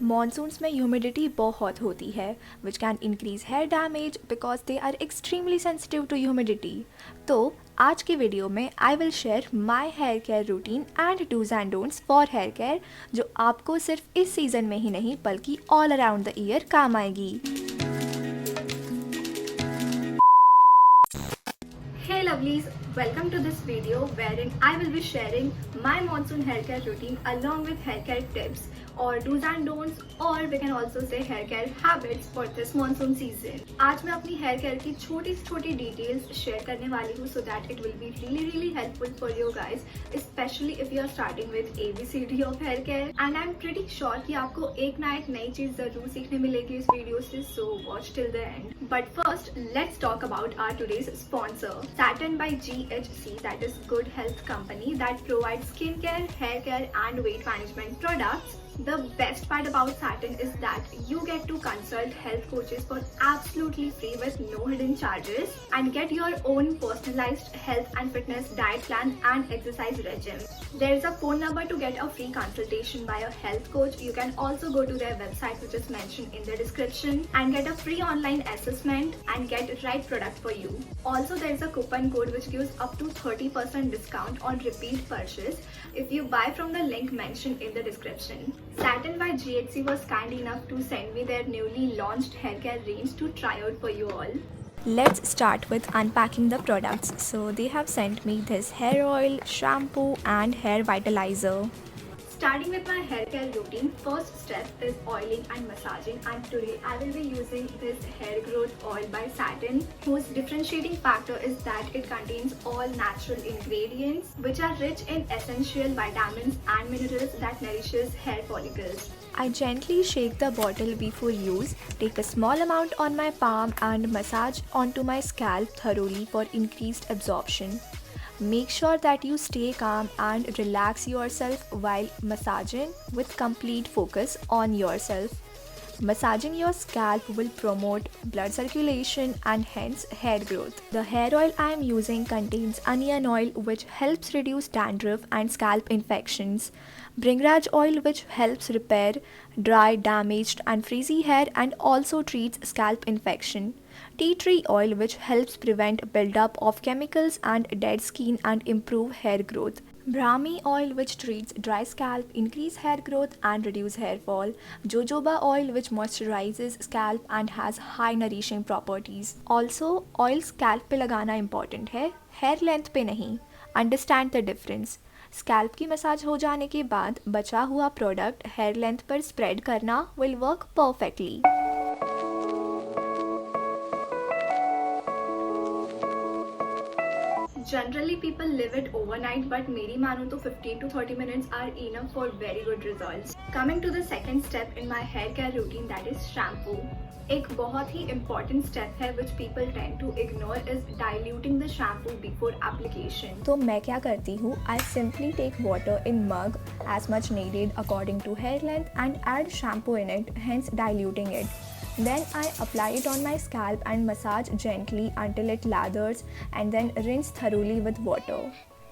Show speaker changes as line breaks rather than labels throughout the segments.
Monsoons में humidity बहुत होती है which can increase hair damage because they are extremely sensitive to humidity. तो आज की वीडियो में I will share my hair care routine and dos and don'ts for hair care, जो आपको सिर्फ इस सीज़न में ही नहीं बल्कि ऑल अराउंड द ईयर काम आएगी। Hey lovelies, welcome to this video wherein I will be sharing my monsoon hair care routine along with hair care tips or do's and don'ts, or we can also say hair care habits for this monsoon season. आज मैं अपनी hair care की छोटी से छोटी details share करने वाली हूँ so that it will be really helpful for you guys, especially if you are starting with ABCD of hair care. And I'm pretty sure कि आपको एक ना एक नई चीज जरूर सीखने मिलेगी इस वीडियो से, so watch till the end. But first, let's talk about our today's sponsor, Satin by GHC, that is Good Health Company that provides skincare, hair care and weight management products. The best part about Satin is that you get to consult health coaches for absolutely free with no hidden charges and get your own personalized health and fitness diet plan and exercise regime. There is a phone number to get a free consultation by a health coach. You can also go to their website which is mentioned in the description and get a free online assessment and get the right product for you. Also, there is a coupon code which gives up to 30% discount on repeat purchase if you buy from the link mentioned in the description. Satin by GHC was kind enough to send me their newly launched hair care range to try out for you all. Let's start with unpacking the products. So they have sent me this hair oil, shampoo and hair vitalizer. Starting with my hair care routine, first step is oiling and massaging, and today I will be using this hair growth oil by Satin, whose differentiating factor is that it contains all natural ingredients which are rich in essential vitamins and minerals that nourishes hair follicles. I gently shake the bottle before use, take a small amount on my palm and massage onto my scalp thoroughly for increased absorption. Make sure that you stay calm and relax yourself while massaging with complete focus on yourself. Massaging your scalp will promote blood circulation and hence hair growth. The hair oil I am using contains onion oil, which helps reduce dandruff and scalp infections. Bringraj oil, which helps repair dry, damaged and frizzy hair and also treats scalp infection. Tea tree oil, which helps prevent buildup of chemicals and dead skin and improve hair growth. Brahmi oil, which treats dry scalp, increase hair growth and reduce hair fall. Jojoba oil, which moisturizes scalp and has high nourishing properties. Also, oil scalp पे लगाना important है, hair length पे नहीं. Understand the difference. Scalp की massage हो जाने के बाद बचा हुआ प्रोडक्ट हेयर लेंथ पर स्प्रेड करना will work perfectly. Generally people leave it overnight, but मेरी मानूं तो 15 to 30 minutes are enough for very good results. Coming to the second step in my hair care routine, that is shampoo. एक बहुत ही important step है which people tend to ignore is diluting the shampoo before application. तो मैं क्या करती हूँ, I simply take water in mug as much needed according to hair length and add shampoo in it, hence diluting it. Then I apply it on my scalp and massage gently until it lathers and then rinse thoroughly with water.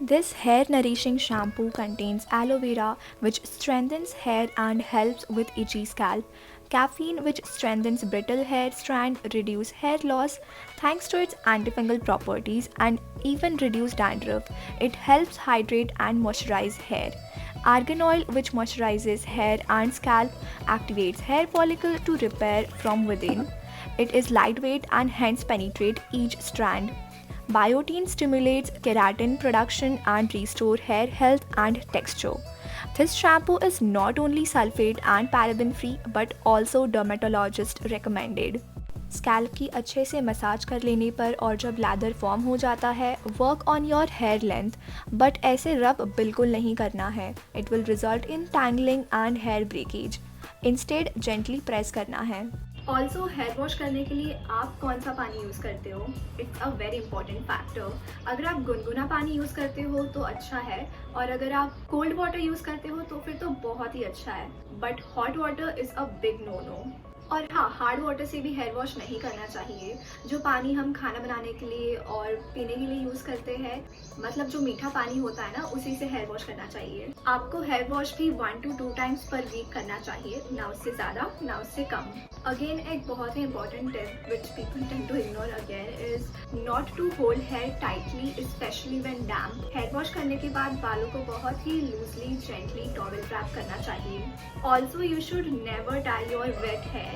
This hair nourishing shampoo contains aloe vera, which strengthens hair and helps with itchy scalp. Caffeine, which strengthens brittle hair strand, reduce hair loss thanks to its antifungal properties and even reduce dandruff. It helps hydrate and moisturize hair. Argan oil, which moisturizes hair and scalp, activates hair follicle to repair from within. It is lightweight and hence penetrate each strand. Biotin stimulates keratin production and restore hair health and texture. This shampoo is not only sulfate and paraben free but also dermatologist recommended. Scalp की अच्छे से massage कर लेने पर और जब leather form हो जाता है, work on your hair length, but ऐसे रब बिल्कुल नहीं करना है. It will result in tangling and hair breakage. Instead gently press करना है. ऑल्सो हेयर वॉश करने के लिए आप कौन सा पानी यूज़ करते हो, it's a very important factor. अगर आप गुनगुना पानी यूज़ करते हो तो अच्छा है, और अगर आप कोल्ड वाटर यूज़ करते हो तो फिर तो बहुत ही अच्छा है, but hot water is a big no no. और हाँ, हार्ड वाटर से भी हेयर वॉश नहीं करना चाहिए। जो पानी हम खाना बनाने के लिए और पीने के लिए यूज़ करते हैं, मतलब जो मीठा पानी होता है ना, उसी से हेयर वॉश करना चाहिए। आपको हेयर वॉश भी 1 to 2 टाइम्स पर वीक करना चाहिए, ना उससे ज़्यादा ना उससे कम। अगेन एक बहुत ही important tip which people tend to ignore again is not to hold hair tightly, specially when damp. Hair wash करने के बाद बालों को बहुत ही लूजली जेंटली टॉवेल रैप करना चाहिए। Also you should never tie your wet hair.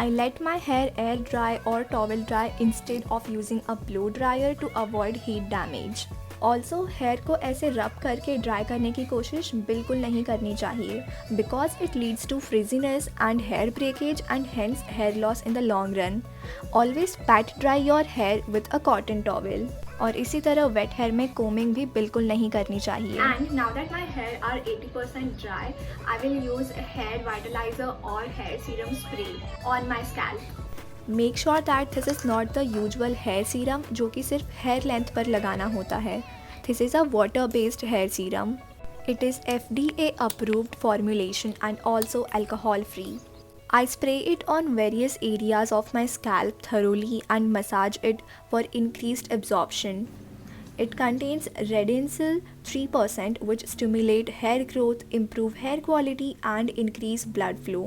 I let my hair air dry or towel dry instead of using a blow dryer to avoid heat damage. Also hair को ऐसे रब करके dry करने की कोशिश बिल्कुल नहीं करनी चाहिए because it leads to frizziness and hair breakage and hence hair loss in the long run. Always pat dry your hair with a cotton towel. और इसी तरह वेट हेयर में कोमिंग भी बिल्कुल नहीं करनी चाहिए।
And now that my hair are 80% dry, I will use a hair vitalizer or hair serum spray on my scalp.
Make sure that this is not the usual hair serum जो कि सिर्फ hair length पर लगाना होता है। This is a water based hair serum. It is FDA approved formulation and also alcohol free. I spray it on various areas of my scalp thoroughly and massage it for increased absorption. It contains Redensil 3% which stimulate hair growth, improve hair quality and increase blood flow.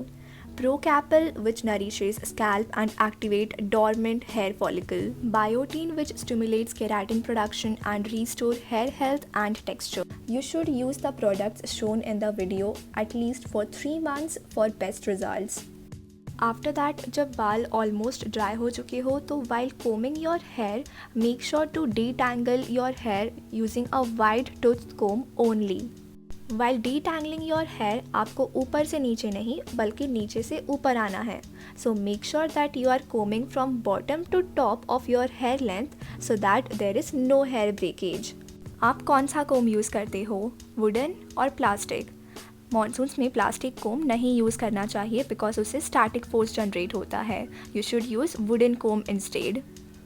Procapil which nourishes scalp and activate dormant hair follicle. Biotin which stimulates keratin production and restore hair health and texture. You should use the products shown in the video at least for 3 months for best results. After that जब बाल almost dry हो चुके हो तो while combing your hair make sure to detangle your hair using a wide tooth comb only. While detangling your hair आपको ऊपर से नीचे नहीं बल्कि नीचे से ऊपर आना है। So make sure that you are coming from bottom to top of your hair length so that there is no hair breakage. आप कौन सा कोम यूज़ करते हो, वुडन और प्लास्टिक? मॉनसून्स में प्लास्टिक कोम नहीं यूज़ करना चाहिए बिकॉज उससे स्टैटिक फोर्स जनरेट होता है। You should use wooden comb instead.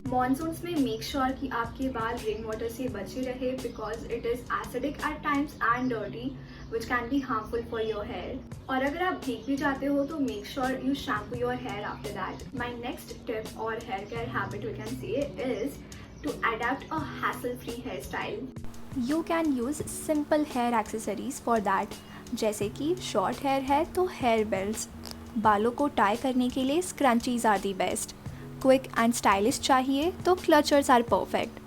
Monsoons में मेक श्योर कि आपके बाल रेन वाटर से बचे रहे because it is acidic at times and dirty which can be harmful for your hair. और अगर आप भीग भी जाते हो तो make sure you shampoo your hair after that. My next tip और hair care habit we can say is to adapt a hassle free hair style.
You can use simple hair accessories for that, जैसे कि short hair है तो hair belts. बालों को tie करने के लिए scrunchies are the best. Quick and stylish चाहिए तो क्लचर्स आर परफेक्ट।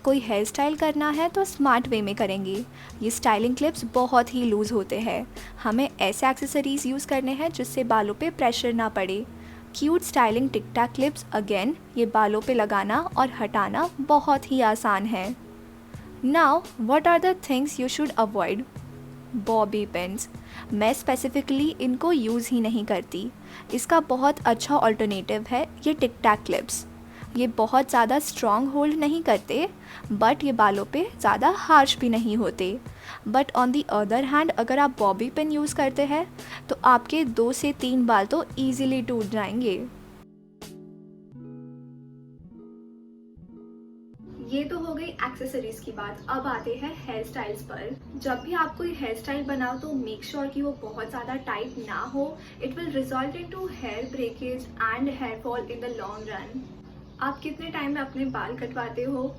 कोई हेयर स्टाइल करना है तो स्मार्ट वे में करेंगे। ये स्टाइलिंग क्लिप्स बहुत ही लूज़ होते हैं। हमें ऐसे एक्सेसरीज़ यूज़ करने हैं जिससे बालों पे प्रेशर ना पड़े। क्यूट स्टाइलिंग टिक टैक क्लिप्स अगेन ये बालों पे लगाना और हटाना बहुत ही आसान है। Now what are the things you should avoid? Bobby pins. मैं स्पेसिफिकली इनको यूज़ ही नहीं करती। इसका बहुत अच्छा ऑल्टरनेटिव है ये टिक टैक क्लिप्स। ये बहुत ज़्यादा स्ट्रॉन्ग होल्ड नहीं करते बट ये बालों पे ज़्यादा हार्श भी नहीं होते। But on the other hand अगर आप बॉबी पिन यूज़ करते हैं तो आपके 2 से 3 बाल तो ईजिली टूट जाएंगे।
ये तो हो गई एक्सेसरीज की बात। अब आते हैं हेयर स्टाइल्स पर। जब भी आप कोई हेयर स्टाइल बनाओ तो मेक श्योर कि वो बहुत ज़्यादा टाइट ना हो। It will result in to hair breakage and hair fall in the long run. आप कितने टाइम में अपने बाल कटवाते हो?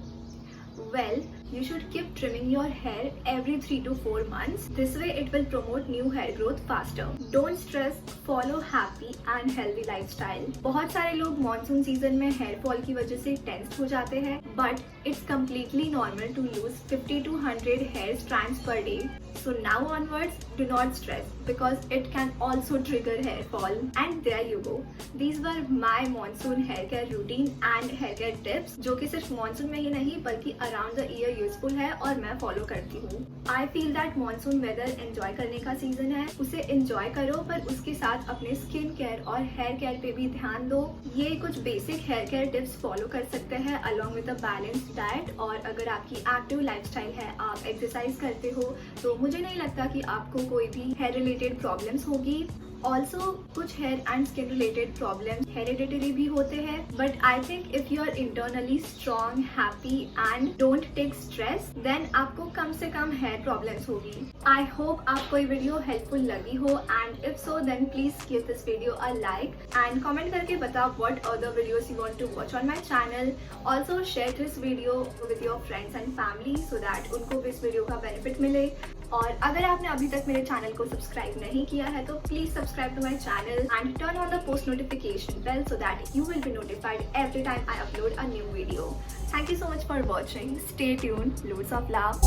Well, you should keep trimming your hair every 3 to 4 months. This way it will promote new hair growth faster. Don't stress, follow happy and healthy lifestyle. बहुत सारे लोग मॉनसून सीजन में हेयर फॉल की वजह से टेंस्ड हो जाते हैं but it's completely normal to lose 50 to 100 hair strands per day. So now onwards, do not stress because it can also trigger hair fall. And there you go. These were my monsoon hair care routine and hair care tips जो कि सिर्फ monsoon में ही नहीं बल्कि around the year useful है और मैं follow करती हूँ। I feel that monsoon weather enjoy करने का सीजन है, उसे एंजॉय करो पर उसके साथ अपने स्किन केयर और हेयर केयर पे भी ध्यान दो। ये कुछ basic hair care tips follow कर सकते हैं along with a balanced diet. और अगर आपकी एक्टिव लाइफस्टाइल है, आप एक्सरसाइज करते हो तो मुझे नहीं लगता कि आपको कोई भी हेयर रिलेटेड प्रॉब्लम्स होगी। ऑल्सो कुछ hair and skin related problem hereditary भी होते हैं, but I think if you are internally strong, happy and don't take stress, then आपको कम से कम हेयर प्रॉब्लम्स होगी। आई होप आपको ये वीडियो हेल्पफुल लगी हो, and if so then please give this video a like and comment करके बताओ what other videos you want to watch on my channel. Also share this video with your friends and family so that उनको भी इस video का benefit मिले। और अगर आपने अभी तक मेरे चैनल को सब्सक्राइब नहीं किया है तो please subscribe to my channel and turn on the post notification bell so that you will be notified every time I upload a new video. Thank you so much for watching. Stay tuned. Loads of love.